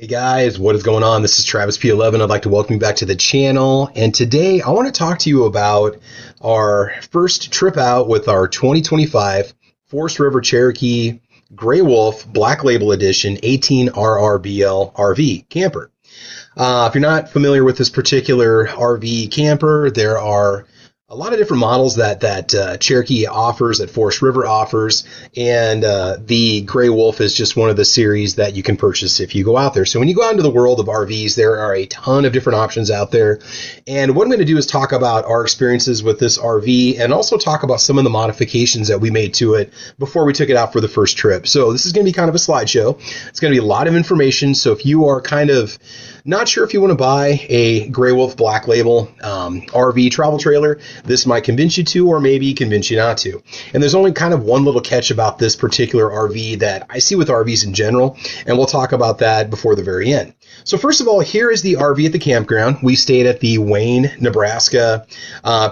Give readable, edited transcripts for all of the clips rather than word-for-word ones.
Hey guys, what is going on? This is Travis P11. I'd like to welcome you back to the channel. And today I want to talk to you about our first trip out with our 2025 Forest River Cherokee Gray Wolf Black Label Edition 18 RRBL RV camper. If you're not familiar with this particular RV camper, there are a lot of different models that Cherokee offers, that Forest River offers, and the Gray Wolf is just one of the series that you can purchase if you go out there. So when you go out into the world of RVs, there are a ton of different options out there. And what I'm going to do is talk about our experiences with this RV and also talk about some of the modifications that we made to it before we took it out for the first trip. So this is going to be kind of a slideshow. It's going to be a lot of information. So if you are kind of not sure if you want to buy a Gray Wolf Black Label RV travel trailer, this might convince you to, or maybe convince you not to. And there's only kind of one little catch about this particular RV that I see with RVs in general, and we'll talk about that before the very end. So first of all, here is the RV at the campground. We stayed at the Wayne, Nebraska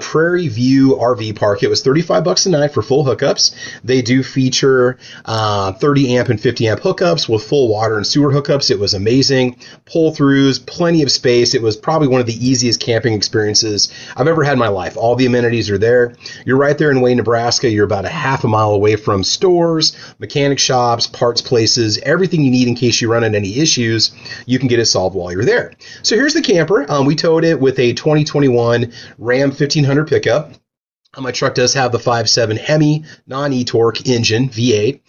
Prairie View RV Park. It was $35 a night for full hookups. They do feature 30 amp and 50 amp hookups with full water and sewer hookups. It was amazing. Pull-throughs, plenty of space. It was probably one of the easiest camping experiences I've ever had in my life. All the amenities are there. You're right there in Wayne, Nebraska. You're about a half a mile away from stores, mechanic shops, parts places, everything you need in case you run into any issues. You can get it solved while you're there. So here's the camper. We towed it with a 2021 Ram 1500 pickup. My truck does have the 5.7 Hemi non-e-torque engine, V8.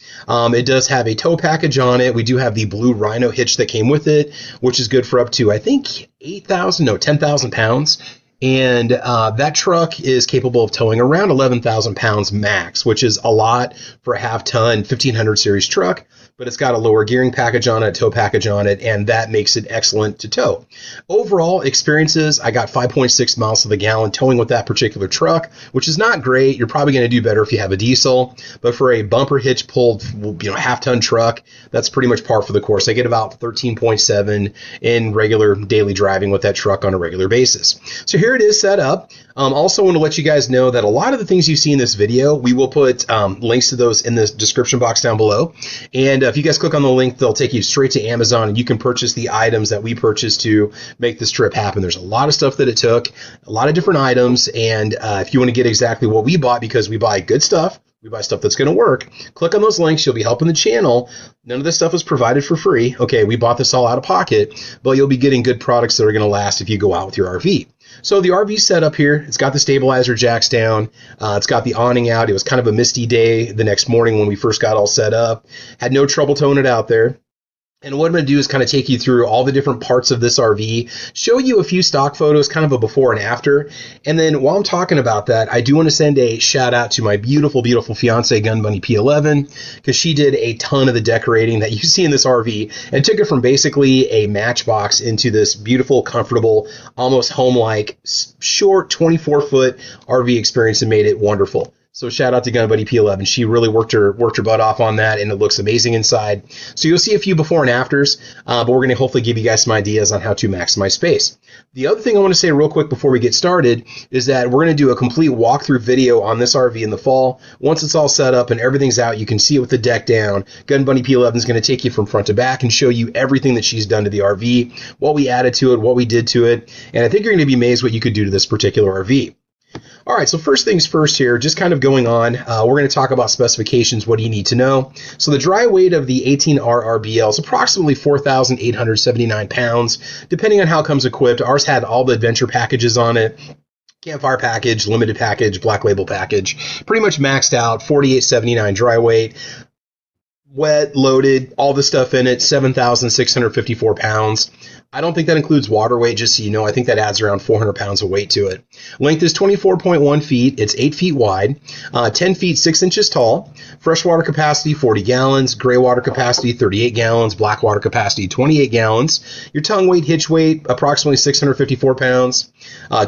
It does have a tow package on it. We do have the blue Rhino hitch that came with it, which is good for up to, I think, 10,000 pounds. And that truck is capable of towing around 11,000 pounds max, which is a lot for a half-ton 1500 series truck, but it's got a lower gearing package on it, a tow package on it, and that makes it excellent to tow. Overall experiences, I got 5.6 miles to the gallon towing with that particular truck, which is not great. You're probably going to do better if you have a diesel, but for a bumper hitch pulled, half-ton truck, that's pretty much par for the course. I get about 13.7 in regular daily driving with that truck on a regular basis. So here it is set up. Also want to let you guys know that a lot of the things you see in this video, we will put links to those in the description box down below. And if you guys click on the link, they'll take you straight to Amazon and you can purchase the items that we purchased to make this trip happen. There's a lot of stuff that it took, a lot of different items. And if you want to get exactly what we bought, because we buy good stuff, we buy stuff that's going to work, click on those links. You'll be helping the channel. None of this stuff is provided for free. Okay, we bought this all out of pocket, but you'll be getting good products that are going to last if you go out with your RV. So the RV set up here, it's got the stabilizer jacks down, it's got the awning out. It was kind of a misty day the next morning when we first got all set up. Had no trouble towing it out there. And what I'm going to do is kind of take you through all the different parts of this RV, show you a few stock photos, kind of a before and after. And then while I'm talking about that, I do want to send a shout out to my beautiful, beautiful fiance, Gun Bunny P11, because she did a ton of the decorating that you see in this RV and took it from basically a matchbox into this beautiful, comfortable, almost home-like, short 24-foot RV experience and made it wonderful. So shout out to Gun Buddy P11. She really worked her butt off on that, and it looks amazing inside. So you'll see a few before and afters, but we're going to hopefully give you guys some ideas on how to maximize space. The other thing I want to say real quick before we get started is that we're going to do a complete walkthrough video on this RV in the fall. Once it's all set up and everything's out, you can see it with the deck down. Gun Bunny P11 is going to take you from front to back and show you everything that she's done to the RV, what we added to it, what we did to it, and I think you're going to be amazed what you could do to this particular RV. All right, so first things first here, just kind of going on, we're going to talk about specifications. What do you need to know? So the dry weight of the 18RRBL is approximately 4,879 pounds, depending on how it comes equipped. Ours had all the adventure packages on it. Campfire package, limited package, black label package, pretty much maxed out, 4,879 dry weight. Wet, loaded, all the stuff in it, 7,654 pounds. I don't think that includes water weight, just so you know. I think that adds around 400 pounds of weight to it. Length is 24.1 feet. It's 8 feet wide, 10 feet 6 inches tall. Freshwater capacity 40 gallons. Gray water capacity 38 gallons. Black water capacity 28 gallons. Your tongue weight, hitch weight, approximately 654 pounds.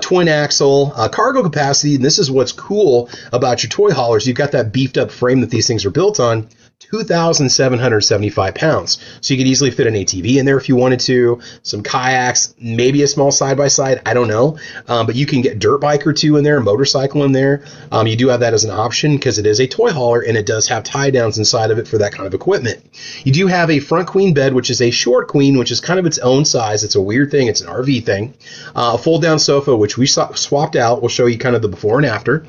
Twin axle. Cargo capacity, and this is what's cool about your toy haulers. You've got that beefed up frame that these things are built on. 2,775 pounds. So you could easily fit an ATV in there if you wanted to, some kayaks, maybe a small side-by-side, I don't know. But you can get dirt bike or two in there, a motorcycle in there. You do have that as an option because it is a toy hauler and it does have tie downs inside of it for that kind of equipment. You do have a front queen bed, which is a short queen, which is kind of its own size. It's a weird thing. It's an RV thing. A fold down sofa, which we swapped out. We'll show you kind of the before and after.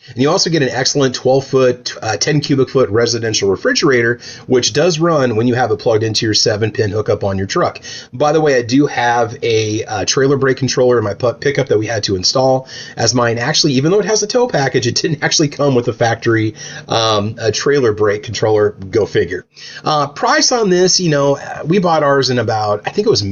And you also get an excellent 12-foot, 10 cubic foot residential refrigerator, which does run when you have it plugged into your 7-pin hookup on your truck. By the way, I do have a trailer brake controller in my pickup that we had to install, as mine actually, even though it has a tow package, it didn't actually come with a factory a trailer brake controller. Go figure. Price on this, we bought ours in about, I think it was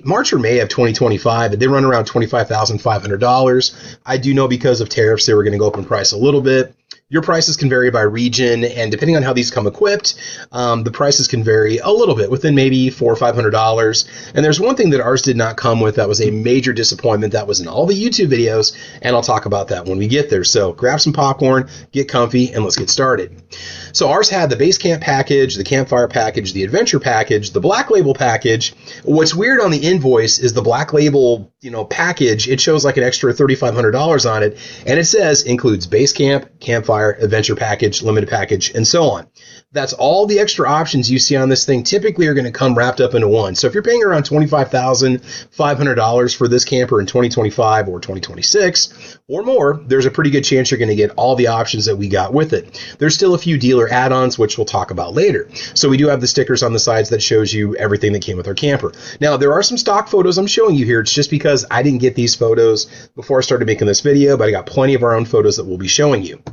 March or May of 2025. They run around $25,500. I do know because of tariffs, they were going to go up in price a little bit. Your prices can vary by region, and depending on how these come equipped, the prices can vary a little bit, within maybe $400 or $500. And there's one thing that ours did not come with that was a major disappointment that was in all the YouTube videos, and I'll talk about that when we get there. So grab some popcorn, get comfy, and let's get started. So ours had the base camp package, the campfire package, the adventure package, the black label package. What's weird on the invoice is the black label, package. It shows like an extra $3,500 on it, and it says includes base camp, campfire, adventure package, limited package, and so on. That's all the extra options you see on this thing typically are going to come wrapped up into one. So if you're paying around $25,500 for this camper in 2025 or 2026 or more, there's a pretty good chance you're going to get all the options that we got with it. There's still a few dealer add-ons, which we'll talk about later. So we do have the stickers on the sides that shows you everything that came with our camper. Now, there are some stock photos I'm showing you here. It's just because I didn't get these photos before I started making this video, but I got plenty of our own photos that we'll be showing you.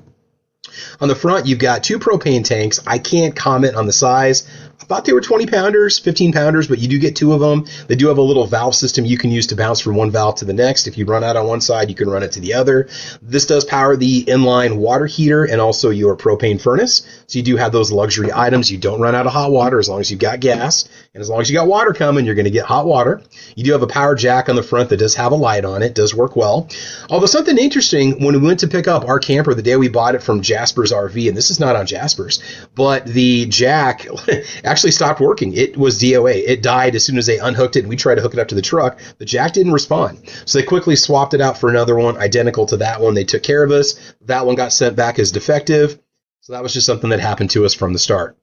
On the front, you've got 2 propane tanks. I can't comment on the size. I thought they were 20-pounders, 15-pounders, but you do get 2 of them. They do have a little valve system you can use to bounce from one valve to the next. If you run out on one side, you can run it to the other. This does power the inline water heater and also your propane furnace. So you do have those luxury items. You don't run out of hot water as long as you've got gas. And as long as you got water coming, you're going to get hot water. You do have a power jack on the front that does have a light on it. Does work well. Although something interesting, when we went to pick up our camper the day we bought it from Jasper's RV, and this is not on Jasper's, but the jack actually stopped working. It was DOA. It died as soon as they unhooked it, and we tried to hook it up to the truck. The jack didn't respond. So they quickly swapped it out for another one, identical to that one. They took care of us. That one got sent back as defective. So that was just something that happened to us from the start.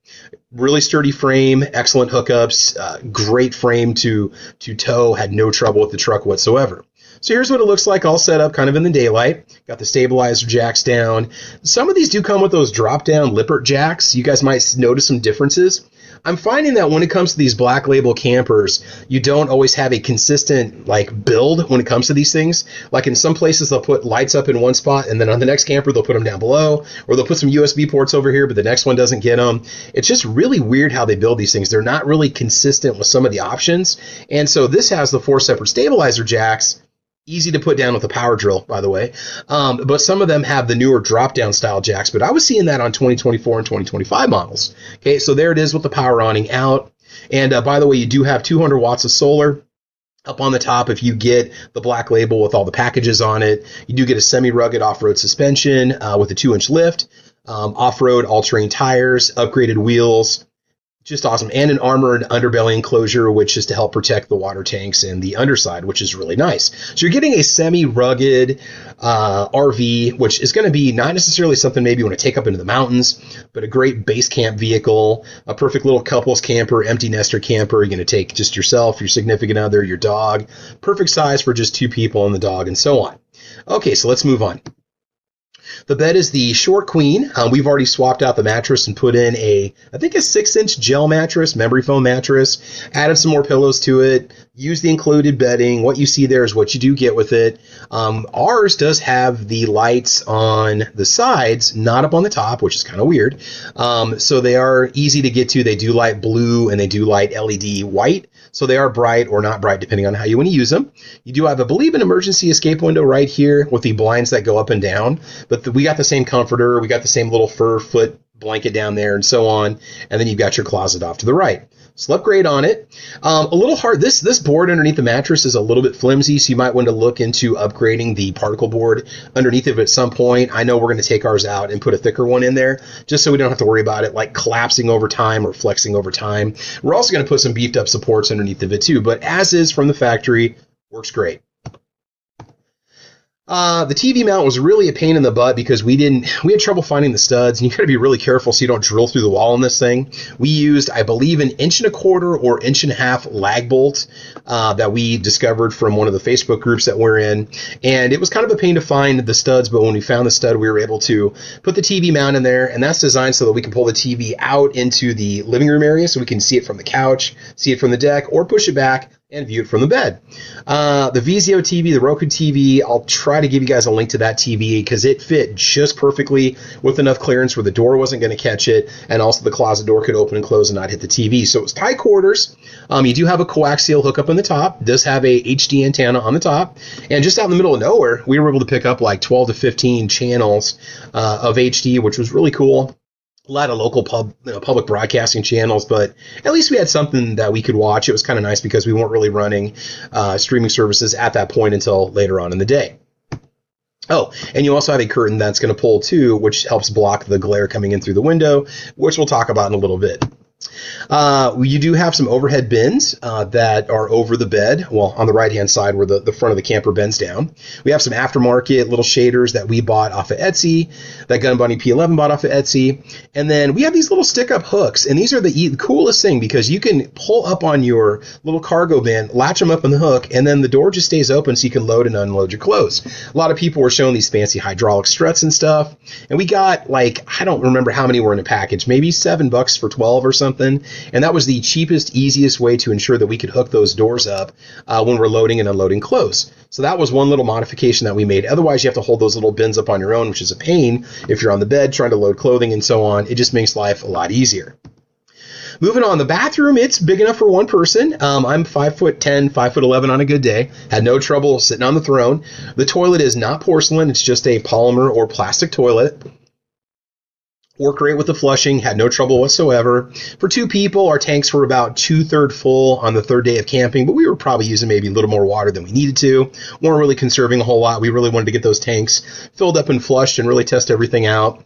Really sturdy frame, excellent hookups, great frame to tow, had no trouble with the truck whatsoever. So here's what it looks like all set up kind of in the daylight. Got the stabilizer jacks down. Some of these do come with those drop-down Lippert jacks. You guys might notice some differences. I'm finding that when it comes to these black label campers, you don't always have a consistent build when it comes to these things. Like in some places, they'll put lights up in one spot, and then on the next camper, they'll put them down below, or they'll put some USB ports over here, but the next one doesn't get them. It's just really weird how they build these things. They're not really consistent with some of the options. And so this has the 4 separate stabilizer jacks. Easy to put down with a power drill, by the way. But some of them have the newer drop-down style jacks, but I was seeing that on 2024 and 2025 models. Okay, so there it is with the power awning out. And by the way, you do have 200 watts of solar up on the top if you get the black label with all the packages on it. You do get a semi-rugged off-road suspension with a 2-inch lift, off-road all-terrain tires, upgraded wheels. Just awesome. And an armored underbelly enclosure, which is to help protect the water tanks and the underside, which is really nice. So you're getting a semi-rugged RV, which is going to be not necessarily something maybe you want to take up into the mountains, but a great base camp vehicle, a perfect little couples camper, empty nester camper. You're going to take just yourself, your significant other, your dog. Perfect size for just 2 people and the dog and so on. Okay, so let's move on. The bed is the short queen. We've already swapped out the mattress and put in I think a 6-inch gel mattress, memory foam mattress, added some more pillows to it, used the included bedding. What you see there is what you do get with it. Ours does have the lights on the sides, not up on the top, which is kind of weird. So they are easy to get to. They do light blue and they do light LED white. So they are bright or not bright, depending on how you want to use them. You do have, I believe, an emergency escape window right here with the blinds that go up and down. But we got the same comforter. We got the same little fur foot blanket down there and so on. And then you've got your closet off to the right. Slept great on it. A little hard. This board underneath the mattress is a little bit flimsy, so you might want to look into upgrading the particle board underneath of it at some point. I know we're going to take ours out and put a thicker one in there, just so we don't have to worry about it like collapsing over time or flexing over time. We're also going to put some beefed up supports underneath of it too, but as is from the factory, works great. The TV mount was really a pain in the butt because we had trouble finding the studs, and you got to be really careful so you don't drill through the wall on this thing. We used, I believe, an 1.25" or 1.5" lag bolt that we discovered from one of the Facebook groups that we're in, and it was kind of a pain to find the studs, but when we found the stud, we were able to put the TV mount in there, and that's designed so that we can pull the TV out into the living room area so we can see it from the couch, see it from the deck, or push it back and view it from the bed. The Vizio TV, the Roku TV, I'll try to give you guys a link to that TV because it fit just perfectly with enough clearance where the door wasn't going to catch it, and also the closet door could open and close and not hit the TV. So it was tight quarters. You do have a coaxial hookup in the top. It does have a HD antenna on the top. And just out in the middle of nowhere, we were able to pick up like 12 to 15 channels of HD, which was really cool. A lot of local public broadcasting channels, but at least we had something that we could watch. It was kind of nice because we weren't really running streaming services at that point until later on in the day. Oh, and you also have a curtain that's going to pull too, which helps block the glare coming in through the window, which we'll talk about in a little bit. You do have some overhead bins that are over the bed, well, on the right-hand side where the front of the camper bends down. We have some aftermarket little shaders that we bought off of Etsy, that Gun Bunny P11 bought off of Etsy. And then we have these little stick-up hooks, and these are the coolest thing because you can pull up on your little cargo bin, latch them up on the hook, and then the door just stays open so you can load and unload your clothes. A lot of people were showing these fancy hydraulic struts and stuff, and we got, like, I don't remember how many were in a package, maybe $7 for 12 or something. And that was the cheapest, easiest way to ensure that we could hook those doors up when we're loading and unloading clothes. So that was one little modification that we made. Otherwise, you have to hold those little bins up on your own, which is a pain if you're on the bed trying to load clothing and so on. It just makes life a lot easier. Moving on, the bathroom, it's big enough for one person. I'm 5'10", 5'11" on a good day. Had no trouble sitting on the throne. The toilet is not porcelain. It's just a polymer or plastic toilet. Worked great with the flushing, had no trouble whatsoever. For two people, our tanks were about 2/3 full on the third day of camping, but we were probably using maybe a little more water than we needed to. Weren't really conserving a whole lot. We really wanted to get those tanks filled up and flushed and really test everything out.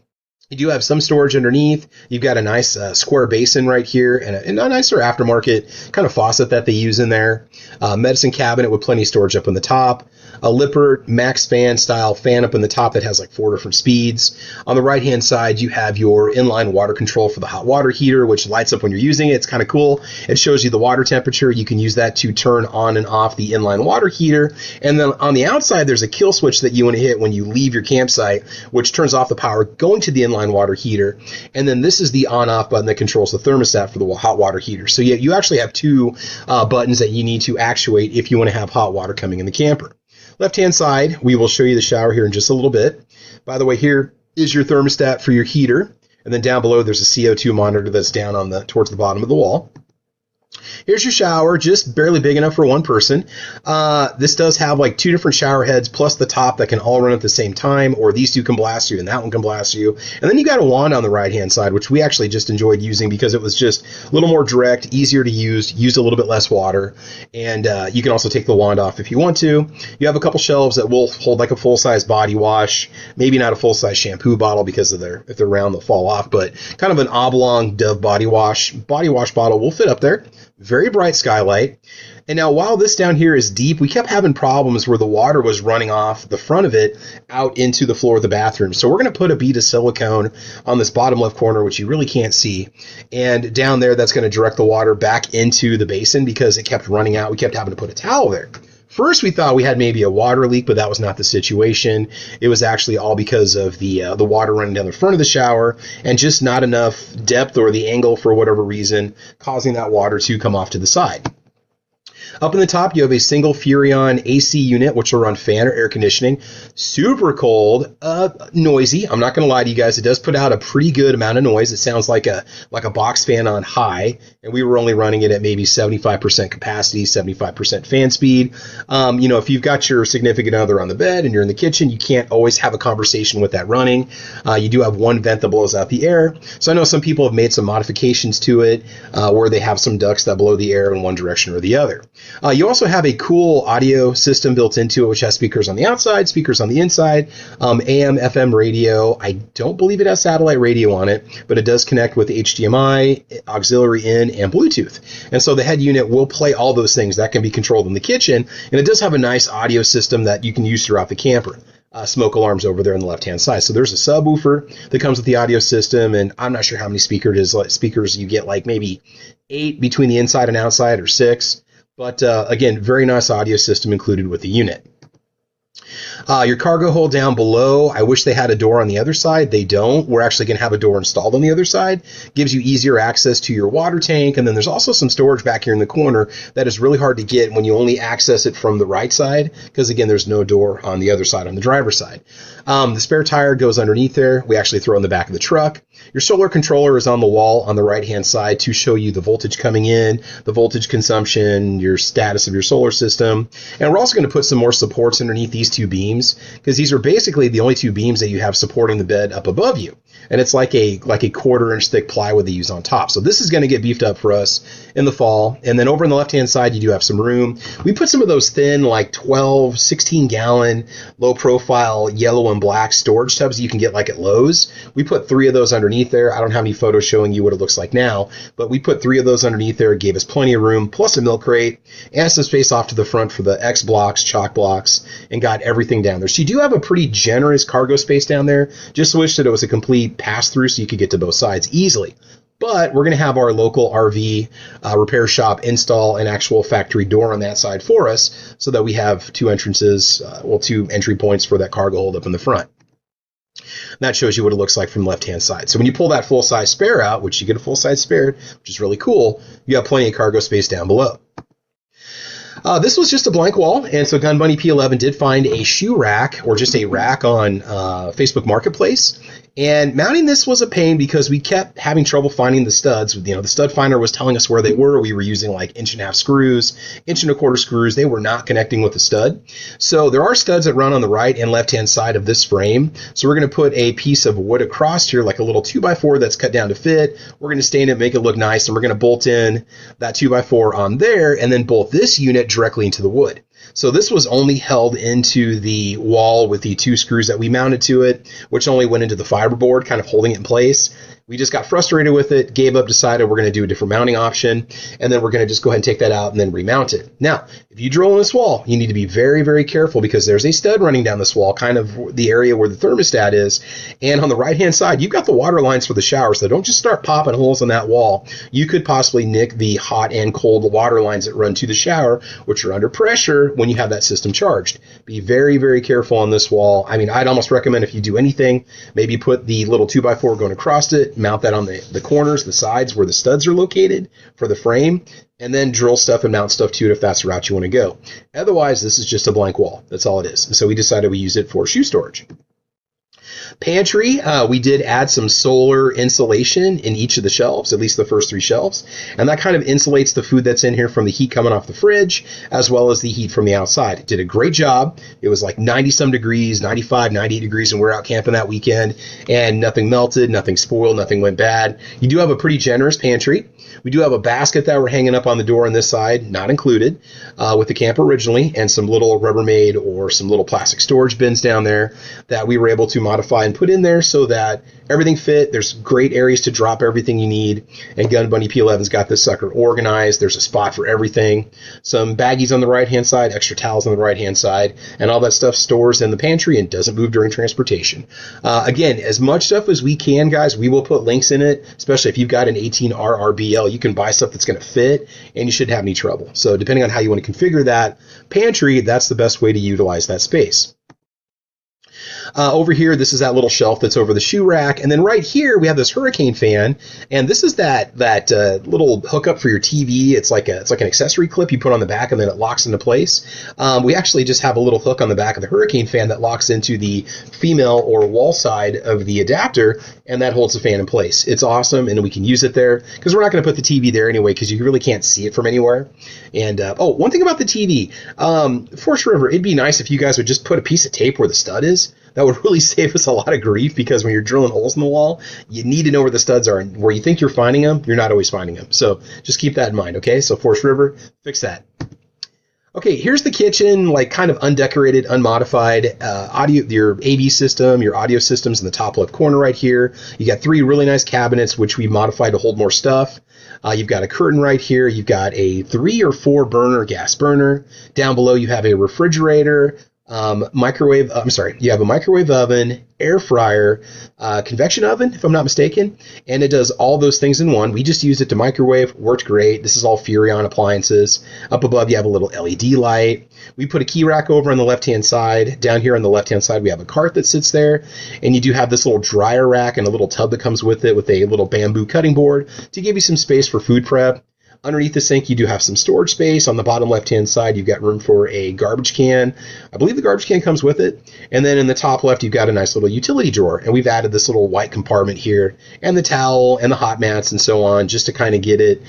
You do have some storage underneath. You've got a nice square basin right here and a nicer aftermarket kind of faucet that they use in there. Medicine cabinet with plenty of storage up on the top. A Lippert max fan style fan up in the top that has like 4 different speeds. On the right hand side, you have your inline water control for the hot water heater, which lights up when you're using it. It's kind of cool. It shows you the water temperature. You can use that to turn on and off the inline water heater. And then on the outside, there's a kill switch that you want to hit when you leave your campsite, which turns off the power going to the inline water heater. And then this is the on-off button that controls the thermostat for the hot water heater. So you actually have two buttons that you need to actuate if you want to have hot water coming in the camper. Left-hand side, we will show you the shower here in just a little bit. By the way, here is your thermostat for your heater. And then down below, there's a CO2 monitor that's down on towards the bottom of the wall. Here's your shower, just barely big enough for one person. This does have like 2 different shower heads plus the top that can all run at the same time, or these two can blast you and that one can blast you. And then you got a wand on the right-hand side, which we actually just enjoyed using because it was just a little more direct, easier to use a little bit less water. And you can also take the wand off if you want to. You have a couple shelves that will hold like a full-size body wash, maybe not a full-size shampoo bottle because if they're round, they'll fall off, but kind of an oblong Dove body wash bottle will fit up there. Very bright skylight. And now while this down here is deep, we kept having problems where the water was running off the front of it out into the floor of the bathroom. So we're going to put a bead of silicone on this bottom left corner, which you really can't see. And down there, that's going to direct the water back into the basin because it kept running out. We kept having to put a towel there. First, we thought we had maybe a water leak, but that was not the situation. It was actually all because of the water running down the front of the shower and just not enough depth or the angle for whatever reason, causing that water to come off to the side. Up in the top, you have a single Furrion AC unit, which will run fan or air conditioning. Super cold, noisy. I'm not going to lie to you guys. It does put out a pretty good amount of noise. It sounds like a box fan on high, and we were only running it at maybe 75% capacity, 75% fan speed. If you've got your significant other on the bed and you're in the kitchen, you can't always have a conversation with that running. You do have one vent that blows out the air. So I know some people have made some modifications to it where they have some ducts that blow the air in one direction or the other. You also have a cool audio system built into it, which has speakers on the outside, speakers on the inside, AM, FM radio. I don't believe it has satellite radio on it, but it does connect with HDMI, auxiliary in, and Bluetooth. And so the head unit will play all those things. That can be controlled in the kitchen, and it does have a nice audio system that you can use throughout the camper. Smoke alarms over there on the left-hand side. So there's a subwoofer that comes with the audio system, and I'm not sure how many speakers you get, like maybe 8 between the inside and outside, or 6. But again, very nice audio system included with the unit. Your cargo hold down below, I wish they had a door on the other side. They don't. We're actually going to have a door installed on the other side. Gives you easier access to your water tank. And then there's also some storage back here in the corner that is really hard to get when you only access it from the right side, because again, there's no door on the other side, on the driver's side. The spare tire goes underneath there. We actually throw in the back of the truck. Your solar controller is on the wall on the right-hand side to show you the voltage coming in, the voltage consumption, your status of your solar system. And we're also going to put some more supports underneath these 2 beams, because these are basically the only 2 beams that you have supporting the bed up above you. And it's like a 1/4 inch thick plywood they use on top. So this is going to get beefed up for us in the fall. And then over on the left-hand side, you do have some room. We put some of those thin, like 12, 16 gallon, low profile, yellow and black storage tubs you can get like at Lowe's. We put 3 of those underneath there. I don't have any photos showing you what it looks like now, but we put 3 of those underneath there. It gave us plenty of room, plus a milk crate and some space off to the front for the X blocks, chalk blocks, and got everything down there. So you do have a pretty generous cargo space down there. Just wish that it was a complete pass-through so you could get to both sides easily. But we're going to have our local RV repair shop install an actual factory door on that side for us, so that we have 2 entrances, 2 entry points for that cargo hold up in the front. And that shows you what it looks like from the left-hand side. So when you pull that full-size spare out, which you get a full-size spare, which is really cool, you have plenty of cargo space down below. This was just a blank wall, and so Gun Bunny P11 did find a shoe rack, or just a rack on Facebook Marketplace. And mounting this was a pain because we kept having trouble finding the studs. The stud finder was telling us where they were. We were using like 1.5 screws, 1.25 screws. They were not connecting with the stud. So there are studs that run on the right and left-hand side of this frame. So we're going to put a piece of wood across here, like a little 2x4 that's cut down to fit. We're going to stain it, make it look nice, and we're going to bolt in that 2x4 on there, and then bolt this unit directly into the wood. So this was only held into the wall with the 2 screws that we mounted to it, which only went into the fiberboard, kind of holding it in place. We just got frustrated with it, gave up, decided we're going to do a different mounting option, and then we're going to just go ahead and take that out and then remount it. Now, if you drill in this wall, you need to be very, very careful, because there's a stud running down this wall, kind of the area where the thermostat is, and on the right-hand side, you've got the water lines for the shower, so don't just start popping holes in that wall. You could possibly nick the hot and cold water lines that run to the shower, which are under pressure when you have that system charged. Be very, very careful on this wall. I mean, I'd almost recommend, if you do anything, maybe put the little 2x4 going across it, mount that on the corners, the sides where the studs are located for the frame, and then drill stuff and mount stuff to it if that's the route you want to go. Otherwise, this is just a blank wall. That's all it is. And so we decided we use it for shoe storage. Pantry, we did add some solar insulation in each of the shelves, at least the first 3 shelves, and that kind of insulates the food that's in here from the heat coming off the fridge, as well as the heat from the outside. It did a great job. It was like 90-some degrees, 95, 98 degrees, and we were out camping that weekend, and nothing melted, nothing spoiled, nothing went bad. You do have a pretty generous pantry. We do have a basket that we're hanging up on the door on this side, not included, with the camper originally, and some little Rubbermaid or some little plastic storage bins down there that we were able to modify and put in there so that everything fit. There's great areas to drop everything you need, and Gun Bunny P11's got this sucker organized. There's a spot for everything. Some baggies on the right-hand side, extra towels on the right-hand side, and all that stuff stores in the pantry and doesn't move during transportation. Again, as much stuff as we can, guys, we will put links in it, especially if you've got an 18RRBL. You can buy stuff that's going to fit, and you shouldn't have any trouble. So depending on how you want to configure that pantry, that's the best way to utilize that space. Over here, this is that little shelf that's over the shoe rack. And then right here, we have this hurricane fan. And this is that little hookup for your TV. It's like an accessory clip you put on the back and then it locks into place. We actually just have a little hook on the back of the hurricane fan that locks into the female or wall side of the adapter, and that holds the fan in place. It's awesome, and we can use it there because we're not going to put the TV there anyway because you really can't see it from anywhere. And one thing about the TV, Forest River, it'd be nice if you guys would just put a piece of tape where the stud is. That would really save us a lot of grief because when you're drilling holes in the wall, you need to know where the studs are. And where you think you're finding them, you're not always finding them. So just keep that in mind, okay? So Forest River, fix that. Okay, here's the kitchen, like kind of undecorated, unmodified. Audio, your AV system, your audio system's in the top left corner right here. You got 3 really nice cabinets, which we modified to hold more stuff. You've got a curtain right here. You've got a 3 or 4 burner gas burner. Down below, you have a refrigerator, microwave. You have a microwave oven, air fryer, convection oven, if I'm not mistaken, and it does all those things in one. We just used it to microwave, worked great. This is all Furrion appliances. Up above, you have a little LED light. We put a key rack over on the left-hand side. Down here on the left-hand side, we have a cart that sits there, and you do have this little dryer rack and a little tub that comes with it with a little bamboo cutting board to give you some space for food prep. Underneath the sink, you do have some storage space. On the bottom left-hand side, you've got room for a garbage can. I believe the garbage can comes with it. And then in the top left, you've got a nice little utility drawer. And we've added this little white compartment here and the towel and the hot mats and so on just to kind of get it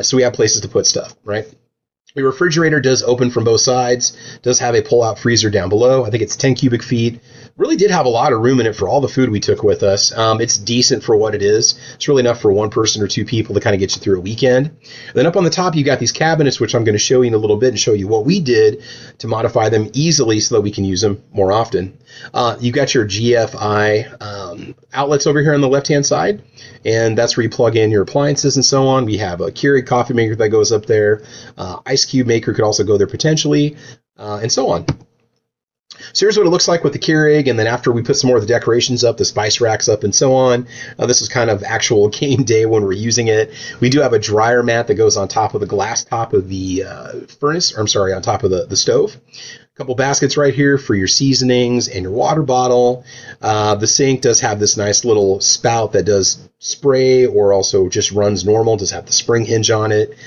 so we have places to put stuff, right? The refrigerator does open from both sides, does have a pull-out freezer down below. I think it's 10 cubic feet. Really did have a lot of room in it for all the food we took with us. It's decent for what it is. It's really enough for 1 person or 2 people to kind of get you through a weekend. Then up on the top, you got these cabinets, which I'm going to show you in a little bit and show you what we did to modify them easily so that we can use them more often. You got your GFI outlets over here on the left-hand side, and that's where you plug in your appliances and so on. We have a Keurig coffee maker that goes up there. Ice cube maker could also go there potentially, and so on. So here's what it looks like with the Keurig, and then after we put some more of the decorations up, the spice racks up and so on. This is kind of actual game day when we're using it. We do have a dryer mat that goes on top of the glass top of the on top of the stove. Couple baskets right here for your seasonings and your water bottle. The sink does have this nice little spout that does spray or also just runs normal, does have the spring hinge on it.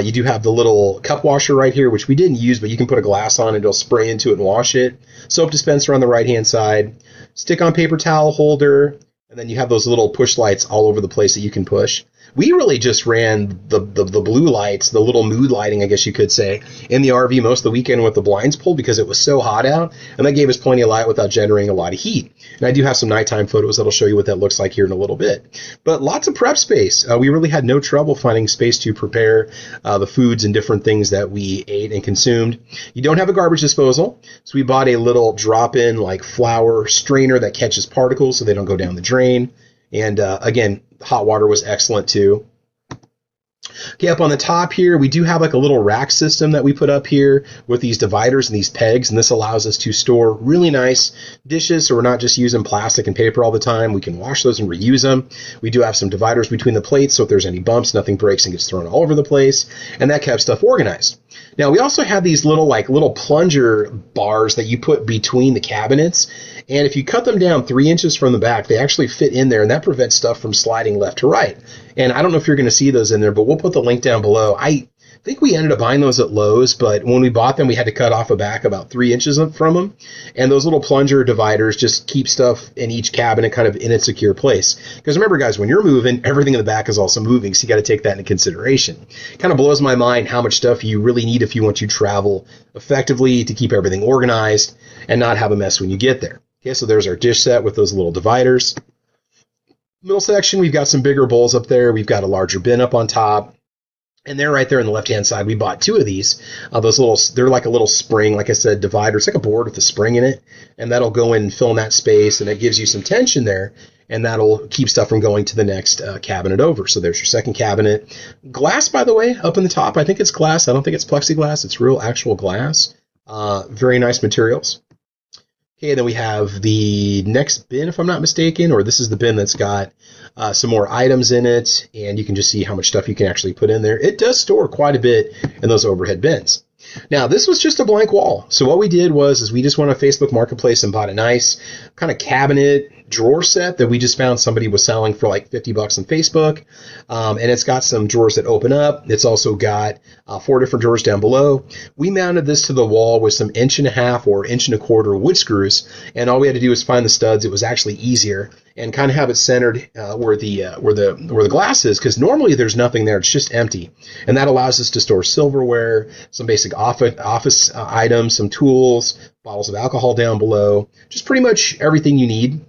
You do have the little cup washer right here, which we didn't use, but you can put a glass on it, it'll spray into it and wash it. Soap dispenser on the right hand side, stick on paper towel holder, and then you have those little push lights all over the place that you can push. We really just ran the blue lights, the little mood lighting, I guess you could say, in the RV most of the weekend with the blinds pulled because it was so hot out, and that gave us plenty of light without generating a lot of heat. And I do have some nighttime photos that'll show you what that looks like here in a little bit. But lots of prep space. We really had no trouble finding space to prepare the foods and different things that we ate and consumed. You don't have a garbage disposal, so we bought a little drop-in like flour strainer that catches particles so they don't go down the drain. And again, hot water was excellent too. Okay, up on the top here, we do have like a little rack system that we put up here with these dividers and these pegs, and this allows us to store really nice dishes, so we're not just using plastic and paper all the time. We can wash those and reuse them. We do have some dividers between the plates, so if there's any bumps, nothing breaks and gets thrown all over the place, and that kept stuff organized. Now, we also have these little plunger bars that you put between the cabinets, and if you cut them down 3 inches from the back, they actually fit in there, and that prevents stuff from sliding left to right. And I don't know if you're going to see those in there, but we'll put the link down below. I think we ended up buying those at Lowe's, but when we bought them, we had to cut off a back about 3 inches from them. And those little plunger dividers just keep stuff in each cabinet kind of in a secure place. Because remember, guys, when you're moving, everything in the back is also moving, so you got to take that into consideration. Kind of blows my mind how much stuff you really need if you want to travel effectively to keep everything organized and not have a mess when you get there. Okay, so there's our dish set with those little dividers. Middle section, we've got some bigger bowls up there. We've got a larger bin up on top. And they're right there on the left-hand side. We bought 2 of these. They're like a little spring, like I said, divider. It's like a board with a spring in it. And that'll go in and fill in that space. And it gives you some tension there. And that'll keep stuff from going to the next cabinet over. So there's your second cabinet. Glass, by the way, up in the top. I think it's glass. I don't think it's plexiglass. It's real actual glass. Very nice materials. Okay, then we have the next bin, if I'm not mistaken, or this is the bin that's got some more items in it, and you can just see how much stuff you can actually put in there. It does store quite a bit in those overhead bins. Now, this was just a blank wall. So what we did was we just went on Facebook Marketplace and bought a nice kind of cabinet drawer set that we just found somebody was selling for like $50 on Facebook. And it's got some drawers that open up. It's also got 4 different drawers down below. We mounted this to the wall with some 1.5 or 1.25 wood screws. And all we had to do was find the studs. It was actually easier, and kind of have it centered where the glass is, because normally there's nothing there. It's just empty. And that allows us to store silverware, some basic office items, some tools, bottles of alcohol down below, just pretty much everything you need.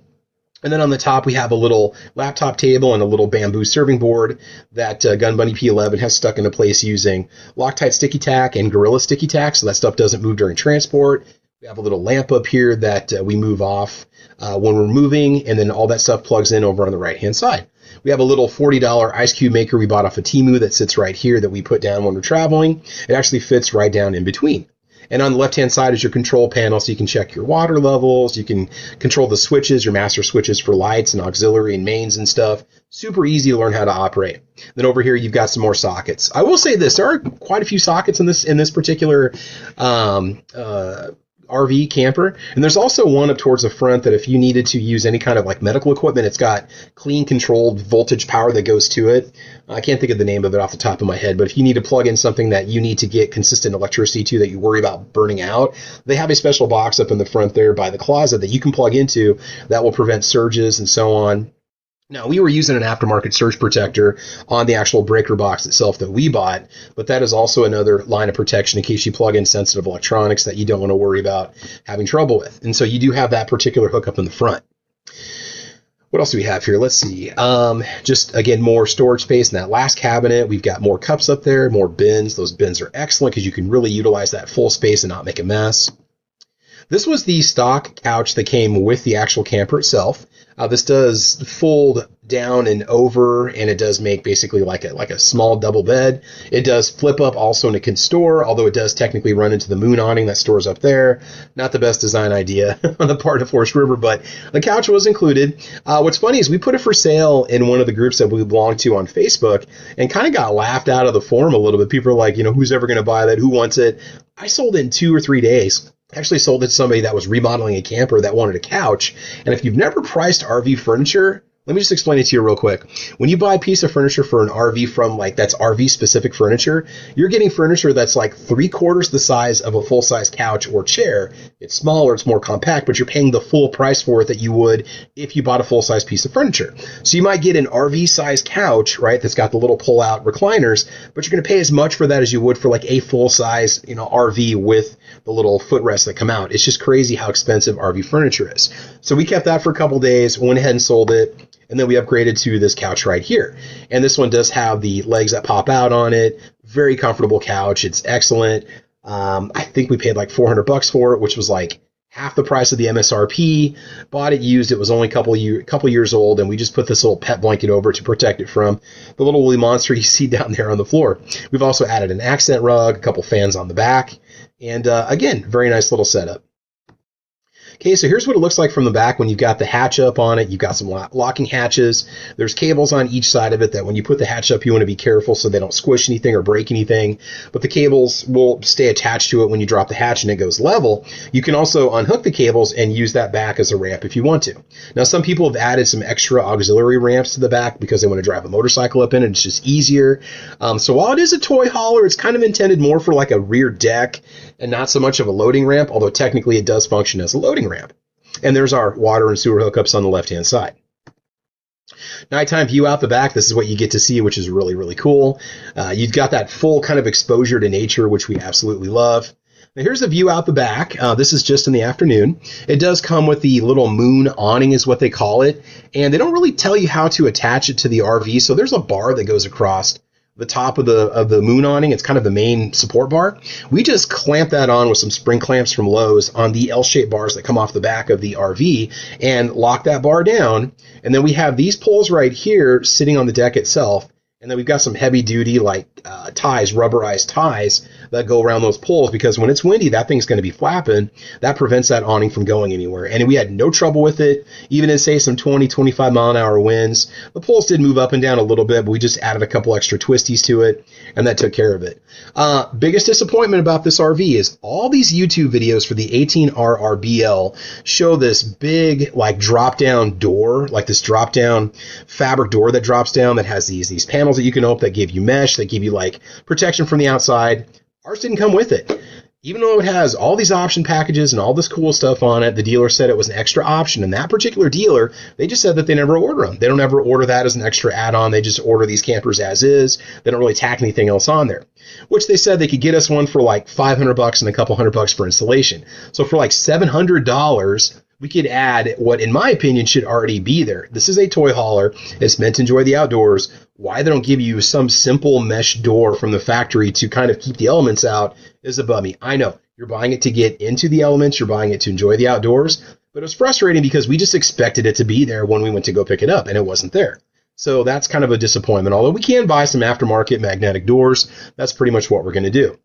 And then on the top, we have a little laptop table and a little bamboo serving board that Gun Bunny P11 has stuck into place using Loctite sticky tack and Gorilla sticky tack, so that stuff doesn't move during transport. We have a little lamp up here that we move off when we're moving, and then all that stuff plugs in over on the right-hand side. We have a little $40 ice cube maker we bought off of Temu that sits right here that we put down when we're traveling. It actually fits right down in between. And on the left-hand side is your control panel, so you can check your water levels. You can control the switches, your master switches for lights and auxiliary and mains and stuff. Super easy to learn how to operate. Then over here, you've got some more sockets. I will say this, there are quite a few sockets in this particular RV camper. And there's also one up towards the front that if you needed to use any kind of like medical equipment, it's got clean controlled voltage power that goes to it. I can't think of the name of it off the top of my head, but if you need to plug in something that you need to get consistent electricity to that you worry about burning out, they have a special box up in the front there by the closet that you can plug into that will prevent surges and so on. Now, we were using an aftermarket surge protector on the actual breaker box itself that we bought, but that is also another line of protection in case you plug in sensitive electronics that you don't want to worry about having trouble with. And so you do have that particular hookup in the front. What else do we have here? Let's see. Just, again, more storage space in that last cabinet. We've got more cups up there, more bins. Those bins are excellent because you can really utilize that full space and not make a mess. This was the stock couch that came with the actual camper itself. This does fold down and over, and it does make basically like a small double bed. It does flip up also, and it can store, although it does technically run into the moon awning that stores up there. Not the best design idea on the part of Forest River, but the couch was included. What's funny is we put it for sale in one of the groups that we belong to on Facebook and kind of got laughed out of the forum a little bit. People are like, who's ever going to buy that? Who wants it? I sold it in 2 or 3 days. Actually sold it to somebody that was remodeling a camper that wanted a couch. And if you've never priced RV furniture, let me just explain it to you real quick. When you buy a piece of furniture for an RV from that's RV specific furniture, you're getting furniture that's like 3/4 the size of a full-size couch or chair. It's smaller, it's more compact, but you're paying the full price for it that you would if you bought a full-size piece of furniture. So you might get an RV-size couch, right, that's got the little pull-out recliners, but you're going to pay as much for that as you would for like a full-size, RV with the little footrests that come out. It's just crazy how expensive RV furniture is. So we kept that for a couple days, went ahead and sold it. And then we upgraded to this couch right here. And this one does have the legs that pop out on it. Very comfortable couch. It's excellent. I think we paid like $400 for it, which was like half the price of the MSRP. Bought it used. It was only a couple years old. And we just put this little pet blanket over to protect it from the little woolly monster you see down there on the floor. We've also added an accent rug, a couple fans on the back. And again, very nice little setup. Okay, so here's what it looks like from the back when you've got the hatch up on it. You've got some locking hatches. There's cables on each side of it that when you put the hatch up, you want to be careful so they don't squish anything or break anything. But the cables will stay attached to it when you drop the hatch and it goes level. You can also unhook the cables and use that back as a ramp if you want to. Now, some people have added some extra auxiliary ramps to the back because they want to drive a motorcycle up in it. It's just easier. So while it is a toy hauler, it's kind of intended more for like a rear deck and not so much of a loading ramp, although technically it does function as a loading ramp. And there's our water and sewer hookups on the left-hand side. Nighttime view out the back, this is what you get to see, which is really, really cool. You've got that full kind of exposure to nature, which we absolutely love. Now here's the view out the back. This is just in the afternoon. It does come with the little moon awning is what they call it. And they don't really tell you how to attach it to the RV. So there's a bar that goes across the top of the moon awning. It's kind of the main support bar. We just clamp that on with some spring clamps from Lowe's on the L-shaped bars that come off the back of the RV and lock that bar down. And then we have these poles right here sitting on the deck itself. And then we've got some heavy duty like ties, rubberized ties that go around those poles, because when it's windy, that thing's going to be flapping. That prevents that awning from going anywhere. And we had no trouble with it, even in, say, some 20, 25 mile an hour winds. The poles did move up and down a little bit, but we just added a couple extra twisties to it, and that took care of it. Biggest disappointment about this RV is all these YouTube videos for the 18RRBL show this big, like, drop down door, like this drop down fabric door that drops down that has these panels that you can open that give you mesh, that give you like protection from the outside. Ours didn't come with it. Even though it has all these option packages and all this cool stuff on it, the dealer said it was an extra option. And that particular dealer, they just said that they never order them. They don't ever order that as an extra add-on. They just order these campers as is. They don't really tack anything else on there, which they said they could get us one for like $500 and a couple $100 for installation. So for like $700, we could add what, in my opinion, should already be there. This is a toy hauler. It's meant to enjoy the outdoors. Why they don't give you some simple mesh door from the factory to kind of keep the elements out is above me. I know you're buying it to get into the elements. You're buying it to enjoy the outdoors. But it was frustrating because we just expected it to be there when we went to go pick it up, and it wasn't there. So that's kind of a disappointment. Although we can buy some aftermarket magnetic doors, that's pretty much what we're going to do.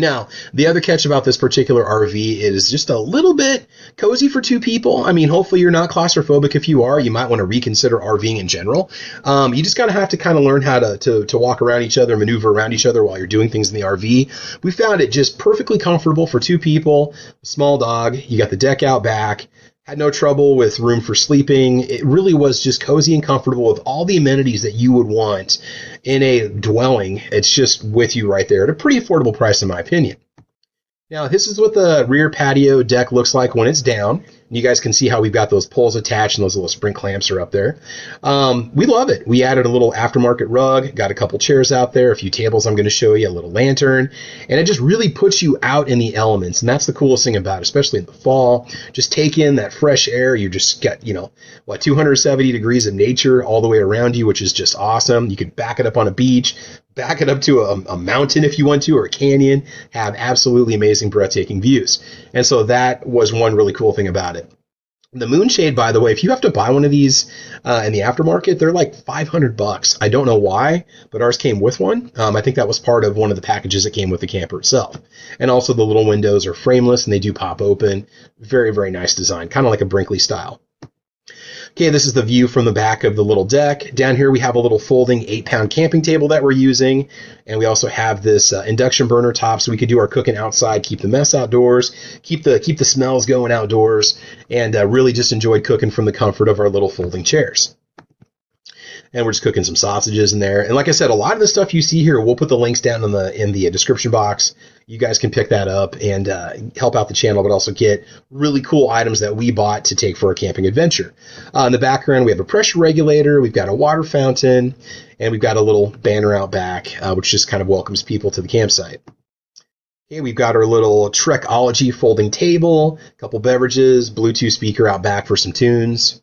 Now, the other catch about this particular RV is just a little bit cozy for two people. I mean, hopefully you're not claustrophobic. If you are, you might want to reconsider RVing in general. You just gotta have to kind of learn how to walk around each other, maneuver around each other while you're doing things in the RV. We found it just perfectly comfortable for two people, small dog. You got the deck out back. Had no trouble with room for sleeping. It really was just cozy and comfortable with all the amenities that you would want in a dwelling. It's just with you right there at a pretty affordable price, in my opinion. Now, this is what the rear patio deck looks like when it's down. You guys can see how we've got those poles attached and those little spring clamps are up there. We love it. We added a little aftermarket rug, got a couple chairs out there, a few tables I'm going to show you, a little lantern, and it just really puts you out in the elements. And that's the coolest thing about it, especially in the fall. Just take in that fresh air. You just get, 270 degrees of nature all the way around you, which is just awesome. You could back it up on a beach, back it up to a mountain if you want to, or a canyon, have absolutely amazing, breathtaking views. And so that was one really cool thing about it. The Moonshade, by the way, if you have to buy one of these in the aftermarket, they're like $500. I don't know why, but ours came with one. I think that was part of one of the packages that came with the camper itself. And also the little windows are frameless and they do pop open. Very, very nice design, kind of like a Brinkley style. Okay, this is the view from the back of the little deck. Down here we have a little folding 8-pound camping table that we're using. And we also have this induction burner top, so we could do our cooking outside, keep the mess outdoors, keep the smells going outdoors, and really just enjoy cooking from the comfort of our little folding chairs. And we're just cooking some sausages in there. And like I said, a lot of the stuff you see here, we'll put the links down in the description box. You guys can pick that up and help out the channel, but also get really cool items that we bought to take for a camping adventure. In the background, we have a pressure regulator, we've got a water fountain, and we've got a little banner out back, which just kind of welcomes people to the campsite. Okay, we've got our little Trekology folding table, a couple beverages, Bluetooth speaker out back for some tunes.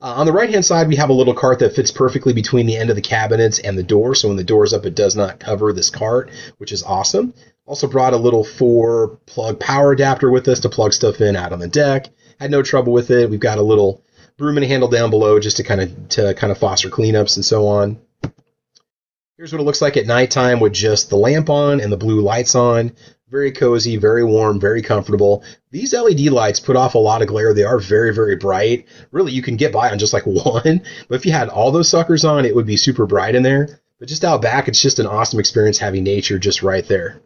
On the right-hand side, we have a little cart that fits perfectly between the end of the cabinets and the door. So when the door's up, it does not cover this cart, which is awesome. Also brought a little 4-plug power adapter with us to plug stuff in out on the deck. Had no trouble with it. We've got a little broom and handle down below just to kind of foster cleanups and so on. Here's what it looks like at nighttime with just the lamp on and the blue lights on. Very cozy, very warm, very comfortable. These LED lights put off a lot of glare. They are very, very bright. Really, you can get by on just like one. But if you had all those suckers on, it would be super bright in there. But just out back, it's just an awesome experience having nature just right there.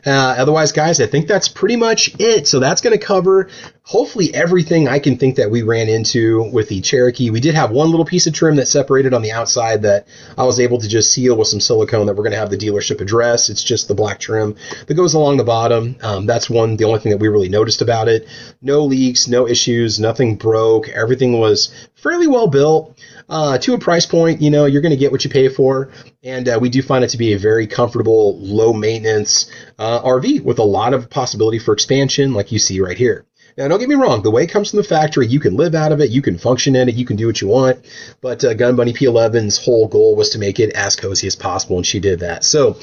Otherwise, guys, I think that's pretty much it. So that's going to cover hopefully everything I can think that we ran into with the Cherokee. We did have one little piece of trim that separated on the outside that I was able to just seal with some silicone that we're going to have the dealership address. It's just the black trim that goes along the bottom. That's the only thing that we really noticed about it. No leaks, no issues, nothing broke. Everything was fairly well built. To a price point, you're going to get what you pay for. And we do find it to be a very comfortable, low maintenance RV with a lot of possibility for expansion like you see right here. Now, don't get me wrong. The way it comes from the factory, you can live out of it. You can function in it. You can do what you want. But Gun Bunny P11's whole goal was to make it as cozy as possible, and she did that. So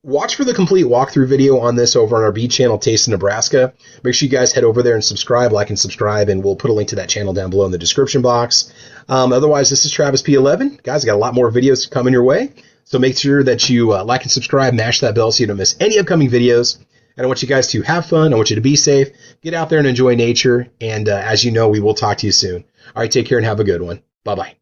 Watch for the complete walkthrough video on this over on our B channel, Taste of Nebraska. Make sure you guys head over there and subscribe, like and subscribe, and we'll put a link to that channel down below in the description box. Otherwise, this is Travis P11. Guys, I got a lot more videos coming your way, so make sure that you like and subscribe, mash that bell so you don't miss any upcoming videos. And I want you guys to have fun. I want you to be safe. Get out there and enjoy nature. And as you know, we will talk to you soon. All right, take care and have a good one. Bye-bye.